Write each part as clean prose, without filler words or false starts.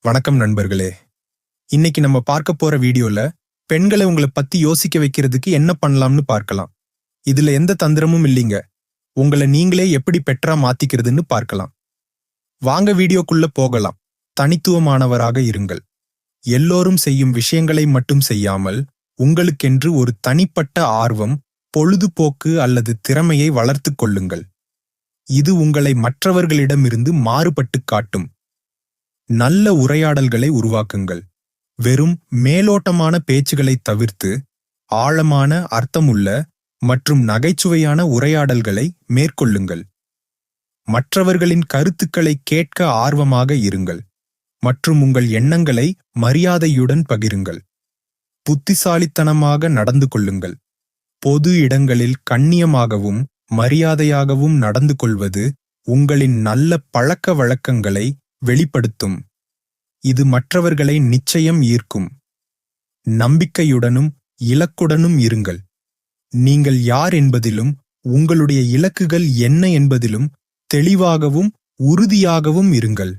வணக்கம் நண்பர்களே. இன்னைக்கு நம்ம பார்க்க போற வீடியோல பெண்களை உங்களை பத்தி யோசிக்க வைக்கிறதுக்கு என்ன பண்ணலாம்னு பார்க்கலாம். இதுல எந்த தந்திரமும் இல்லைங்க. உங்களை நீங்களே எப்படி பெட்டரா மாத்திக்கிறதுன்னு பார்க்கலாம். வாங்க வீடியோக்குள்ள போகலாம். தனித்துவமானவராக இருங்கள். எல்லோரும் செய்யும் விஷயங்களை மட்டும் செய்யாமல் உங்களுக்கென்று ஒரு தனிப்பட்ட ஆர்வம், பொழுதுபோக்கு அல்லது திறமையை வளர்த்துக் கொள்ளுங்கள். இது உங்களை மற்றவர்களிடமிருந்து மாறுபட்டு காட்டும். நல்ல உரையாடல்களை உருவாக்குங்கள். வெறும் மேலோட்டமான பேச்சுகளை தவிர்த்து ஆழமான, அர்த்தமுள்ள மற்றும் நகைச்சுவையான உரையாடல்களை மேற்கொள்ளுங்கள். மற்றவர்களின் கருத்துக்களை கேட்க ஆர்வமாக இருங்கள் மற்றும் உங்கள் எண்ணங்களை மரியாதையுடன் பகிருங்கள். புத்திசாலித்தனமாக நடந்து கொள்ளுங்கள். பொது இடங்களில் கண்ணியமாகவும் மரியாதையாகவும் நடந்து கொள்வது உங்களின் நல்ல பழக்க வழக்கங்களை வெளிப்படுத்தும். இது மற்றவர்களை நிச்சயம் ஈர்க்கும். நம்பிக்கையுடனும் இலக்குடனும் இருங்கள். நீங்கள் யார் என்பதிலும் உங்களுடைய இலக்குகள் என்ன என்பதிலும் தெளிவாகவும் உறுதியாகவும் இருங்கள்.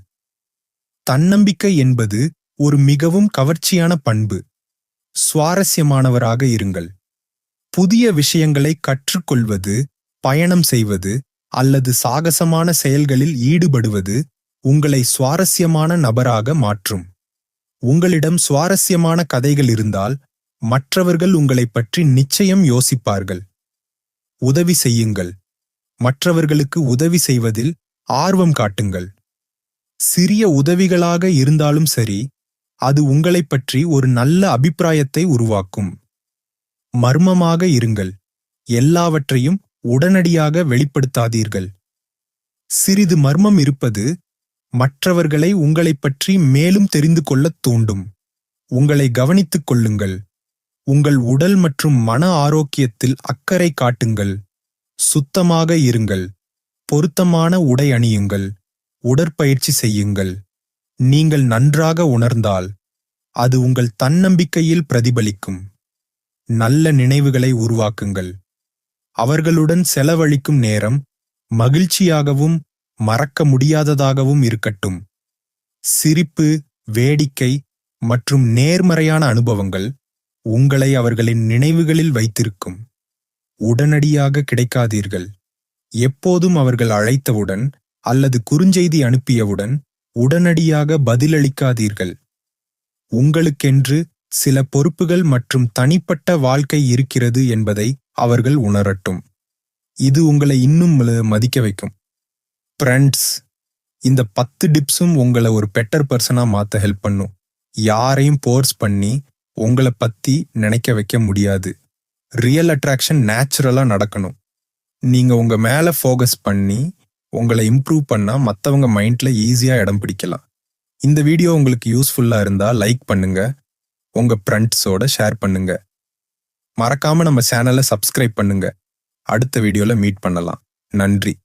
தன்னம்பிக்கை என்பது ஒரு மிகவும் கவர்ச்சியான பண்பு. சுவாரஸ்யமானவராக இருங்கள். புதிய விஷயங்களை கற்றுக்கொள்வது, பயணம் செய்வது அல்லது சாகசமான செயல்களில் ஈடுபடுவது உங்களை சுவாரஸ்யமான நபராக மாற்றும். உங்களிடம் சுவாரஸ்யமான கதைகள் இருந்தால் மற்றவர்கள் உங்களைப் பற்றி நிச்சயம் யோசிப்பார்கள். உதவி செய்யுங்கள். மற்றவர்களுக்கு உதவி செய்வதில் ஆர்வம் காட்டுங்கள். சிறிய உதவிகளாக இருந்தாலும் சரி, அது உங்களைப் பற்றி ஒரு நல்ல அபிப்பிராயத்தை உருவாக்கும். மர்மமாக இருங்கள். எல்லாவற்றையும் உடனடியாக வெளிப்படுத்தாதீர்கள். சிறிது மர்மம் இருப்பது மற்றவர்களை உங்களைப் பற்றி மேலும் தெரிந்து கொள்ளத் தூண்டும். உங்களை கவனித்துக் கொள்ளுங்கள். உங்கள் உடல் மற்றும் மன ஆரோக்கியத்தில் அக்கறை காட்டுங்கள். சுத்தமாக இருங்கள். பொருத்தமான உடை அணியுங்கள். உடற்பயிற்சி செய்யுங்கள். நீங்கள் நன்றாக உணர்ந்தால் அது உங்கள் தன்னம்பிக்கையில் பிரதிபலிக்கும். நல்ல நினைவுகளை உருவாக்குங்கள். அவர்களுடன் செலவழிக்கும் நேரம் மகிழ்ச்சியாகவும் மறக்க முடியாததாகவும் இருக்கட்டும். சிரிப்பு, வேடிக்கை மற்றும் நேர்மறையான அனுபவங்கள் உங்களை அவர்களின் நினைவுகளில் வைத்திருக்கும். உடனடியாக கிடைக்காதீர்கள். எப்போதும் அவர்கள் அழைத்தவுடன் அல்லது குறுஞ்செய்தி அனுப்பியவுடன் உடனடியாக பதிலளிக்காதீர்கள். உங்களுக்கென்று சில பொறுப்புகள் மற்றும் தனிப்பட்ட வாழ்க்கை இருக்கிறது என்பதை அவர்கள் உணரட்டும். இது உங்களை இன்னும் மதிக்க வைக்கும். ஃப்ரெண்ட்ஸ், இந்த 10 டிப்ஸும் உங்களை ஒரு பெட்டர் பர்சனா மாத்த ஹெல்ப் பண்ணும். யாரையும் போர்ஸ் பண்ணி உங்களை பத்தி நினைக்க வைக்க முடியாது. ரியல் அட்ராக்ஷன் நேச்சுரலா நடக்கணும். நீங்க உங்க மேல ஃபோக்கஸ் பண்ணி உங்களை இம்ப்ரூவ் பண்ணா மற்றவங்க மைண்ட்ல ஈஸியா இடம் பிடிக்கலாம். இந்த வீடியோ உங்களுக்கு யூஸ்ஃபுல்லா இருந்தா லைக் பண்ணுங்க. உங்க ஃப்ரெண்ட்ஸோட ஷேர் பண்ணுங்க. மறக்காம நம்ம சேனலை சப்ஸ்கிரைப் பண்ணுங்க. அடுத்த வீடியோல மீட் பண்ணலாம். நன்றி.